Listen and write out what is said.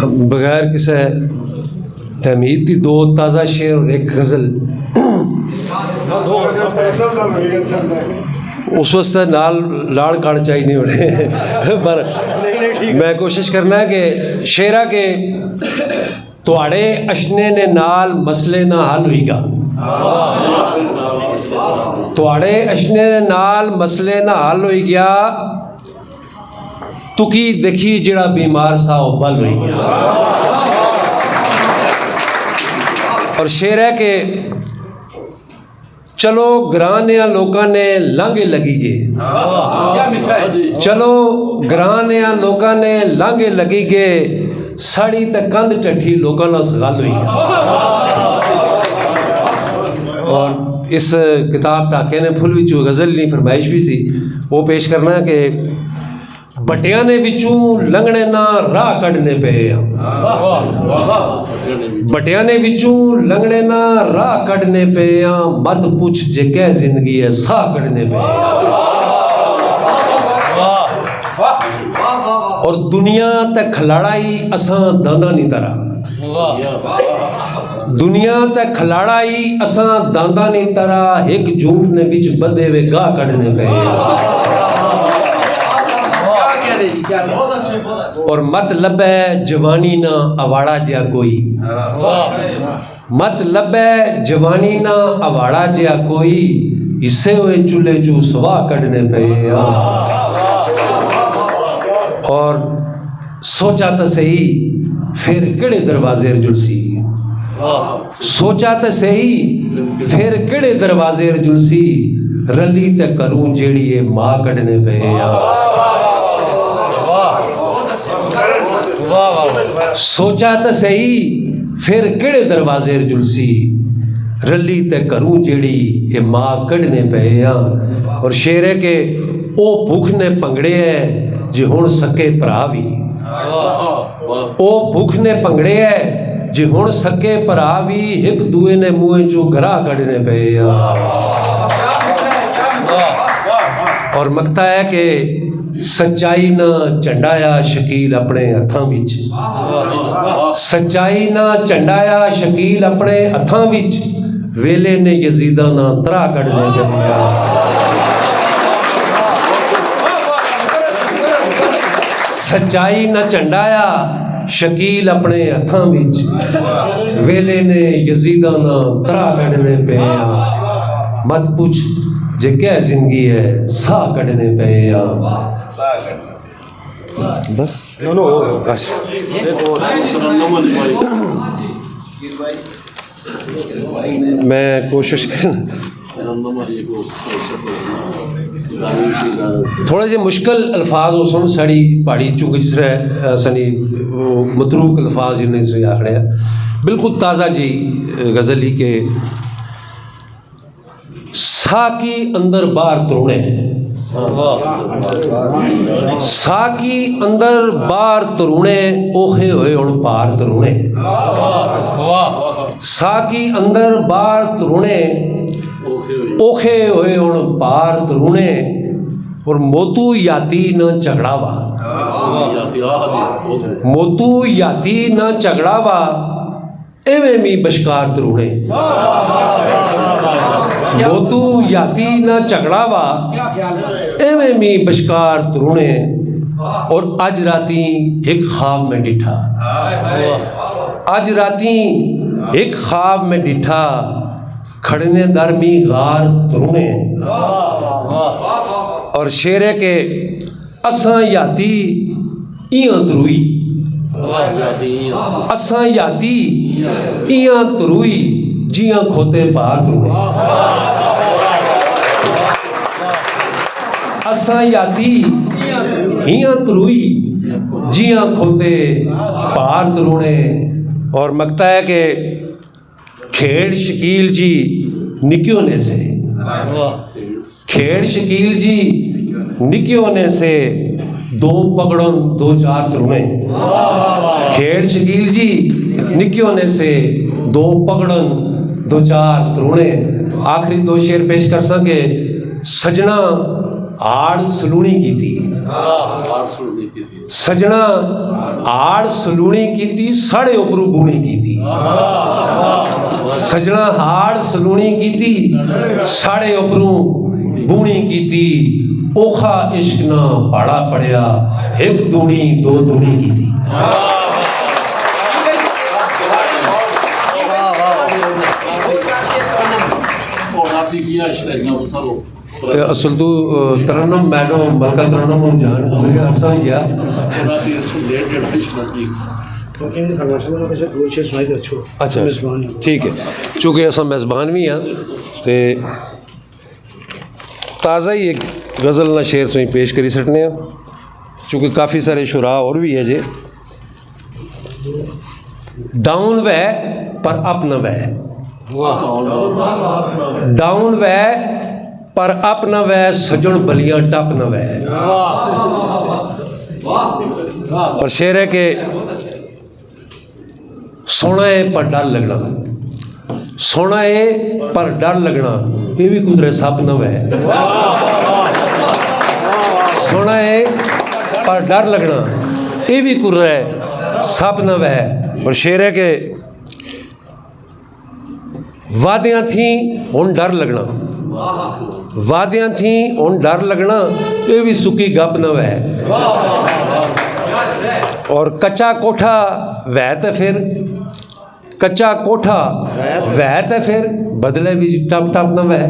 बगैर किसी तहमीद की दो ताज़ा शेर और एक गज़ल उस वक्त नाल लाड़ काड़ चाहिए नहीं होने पर मैं कोशिश करना है कि शेरा के तुआड़े अशने ने नाल मसले ना हल होईगा, तुआड़े अशने ने नाल मसले ना हल होई गया, तुकी देखी जिड़ा बीमार सा वो बल होई गया। और शेर है कि चलो ग्रानिया लोगों ने लांघे लगी गे, चलो ग्रानिया लोगों ने लांघे लगी गे, साड़ी ते कंध टठी लोगों ना सगाल हुई। और इस किताब टाके ने फुल विचू गज़ल नहीं फरमाइश भी सी वो पेश करना कि बटिया ने विचू लंघने ना राह कढ़ने पे, बटिया ने विचू लंघने ना राह कढ़ने पे, मत पूछ जे क्या जिंदगी है साह कढ़ने पे। और दुनिया ते खलाड़ाई असां दांदा नहीं तरा, दुनिया ते खलाड़ाई असां दांदा नहीं तरा, एक झूठ ने विच बदे वे गाह कढ़ने पे। और मत लबे जवानी ना अवाड़ा जिया कोई, मत लबे जवानी ना अवाड़ा जिया कोई, इसे हुए चूल्हे चू सवा कढ़ने पे। और सोचा तो सही फिर केड़े दरवाजे जुलसी, सोचा तो सही फिर केड़े दरवाजे जुलसी, रली ते करूं जेड़ी ये मां कढ़ने पे। सोचा तो सही फिर केड़े दरवाजे जुलसी, रली ते करूं जेड़ी ये मां कढ़ने पे। और शेर है कि ओ भूख ने पंगड़े है जे हुण सके भरा भी, ओ भूख ने पंगड़े है जे हुण सके भरा भी, एक दूए ने मुंह चो घरा कढ़ने पे। और मकता है कि सच्चाई ना झंडाया शकील अपने हथां विच, सच्चाई ना झंडाया शकील अपने हथां विच, वेले ने यजीदा ना तरा कढ़ने पे। सच्चाई ना झंडाया शकील अपने हथां विच, वेले ने यजीदा ना तरा कढ़ने पे। मत पूछ जे क्या जिंदगी है साह कढ़ने पे। बस बस मैं कोशिश थोड़े जे मुश्किल अल्फाज हो सुन साड़ी पहाड़ी चूंकि जिस तरह सनी मतरूक अल्फाज इन्हें आखड़े बिल्कुल ताज़ा जी गज़ल ही के साकी अंदर बार तरुणे, साकी अंदर बार तरुणे, ओखे होए उन पार तरुणे, साकी अंदर बार तरुणे, ओखे होए उन पार तरुणे। और मोतू याती न झगड़ावा, मोतू याती न झगड़ावा, एवे मी बशकार तरुणे। मोतू याती न झगड़ावा, एवे मी बशकार तरुणे। और आज राती एक ख्वाब में डिठा, आज राती एक ख्वाब में डिठा, खड़ने दरमी गार तरुणे। और शेर है के असां याती इयां तरुई, असां याती इयां तरुई, जियां खोते बाहर तरुणे। असां याती इयां तरुई, जियां खोते बाहर तरुणे। और मकता है कि खेड़ शकील जी निक्यों ने से, खेड़ शकील जी निक्यों ने से, दो पकड़ों दो चार तरुणे। खेड़ शकील जी निक्यों ने से, दो पकड़ों दो चार तरुणे। आखिरी दो शेर पेश कर सके। सजना आड़ सलूनी की थी, सजना हाड़ सलूनी कीती साढ़े उपरू बूनी कीती। सजना हाड़ सलूनी कीती साढ़े उपरू बूनी कीती। ओखा इश्क ना पाड़ा पड़िया एक दूनी दो दूनी कीती। असल तो तरन्नुम मैनो मलका तरन्नुम जान गुजरिया अरसा ही गया। अच्छा ठीक है, चूँकि अस मेज़बान भी हाँ तो ताज़ा ही एक गज़ल ना शेर तुम पेश करी सकने, चूँकि काफ़ी सारे शुरा और भी है जे। डाउन वै पर अप न वै, डाउन वै पर अप न वै, सजन बलियां टप न वै। और शेर है कि सोना है पर डर लगना, सोना है पर डर लगना, ये भी कुदरे सप न वै। सोना है पर डर लगना, ये भी कुदरे सप न वै। और शेर है कि वादियां थी हुण डर लगना, वादियां थी हुण डर लगना, ये भी सुकी गप न वै। और कच्चा कोठा वै तो फिर, कच्चा कोठा वै तो फिर, बदले भी टप टप न वै।